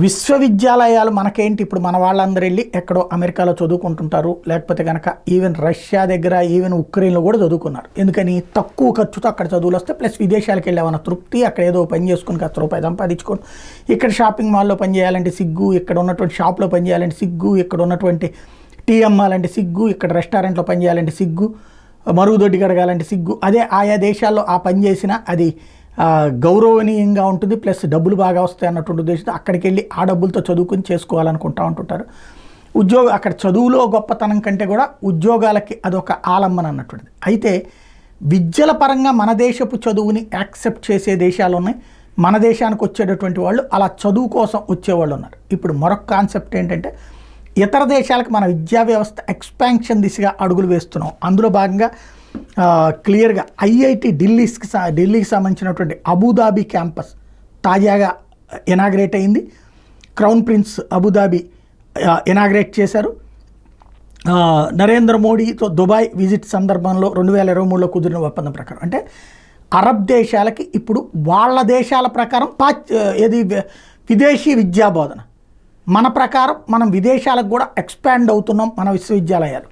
విశ్వవిద్యాలయాలు మనకేంటి, ఇప్పుడు మన వాళ్ళందరూ వెళ్ళి ఎక్కడో అమెరికాలో చదువుకుంటుంటారు, లేకపోతే కనుక ఈవెన్ రష్యా దగ్గర, ఈవెన్ ఉక్రెయిన్లో కూడా చదువుకున్నారు. ఎందుకని? తక్కువ ఖర్చుతో అక్కడ చదువులు వస్తే, ప్లస్ విదేశాలకు వెళ్ళామన్న తృప్తి, అక్కడ ఏదో పని చేసుకుని కాస్త రూపాయి సంపాదించుకొని, ఇక్కడ షాపింగ్ మాల్లో పని చేయాలంటే సిగ్గు, ఇక్కడ ఉన్నటువంటి షాప్లో పని చేయాలంటే సిగ్గు, ఇక్కడ ఉన్నటువంటి టీ అమ్మాలంటే సిగ్గు, ఇక్కడ రెస్టారెంట్లో పని చేయాలంటే సిగ్గు, మరుగుదొడ్డి కడగాలంటే సిగ్గు. అదే ఆయా దేశాల్లో ఆ పని చేసినా అది గౌరవనీయంగా ఉంటుంది, ప్లస్ డబ్బులు బాగా వస్తాయి అన్నటువంటి ఉద్దేశంతో అక్కడికి వెళ్ళి ఆ డబ్బులతో చదువుకుని చేసుకోవాలనుకుంటూ ఉంటుంటారు. అక్కడ చదువులో గొప్పతనం కంటే కూడా ఉద్యోగాలకి అదొక ఆలంబన అన్నటువంటిది. అయితే విద్యల పరంగా మన దేశపు చదువుని యాక్సెప్ట్ చేసే దేశాలు ఉన్నాయి, మన దేశానికి వచ్చేటటువంటి వాళ్ళు అలా చదువు కోసం వచ్చేవాళ్ళు ఉన్నారు. ఇప్పుడు మరొక కాన్సెప్ట్ ఏంటంటే, ఇతర దేశాలకు మన విద్యా వ్యవస్థ ఎక్స్పాన్షన్ దిశగా అడుగులు వేస్తున్నాం. అందులో భాగంగా క్లియర్గా ఐఐటి ఢిల్లీకి సంబంధించినటువంటి అబుదాబి క్యాంపస్ తాజాగా ఇనాగ్రేట్ అయింది. క్రౌన్ ప్రిన్స్ అబుదాబి ఇనాగ్రేట్ చేశారు. నరేంద్ర మోడీతో దుబాయ్ విజిట్ సందర్భంలో 2023లో కుదిరిన ఒప్పందం ప్రకారం, అంటే అరబ్ దేశాలకి ఇప్పుడు వాళ్ళ దేశాల ప్రకారం విదేశీ విద్యా బోధన, మన ప్రకారం మనం విదేశాలకు కూడా ఎక్స్పాండ్ అవుతున్నాం మన విశ్వవిద్యాలయాలు.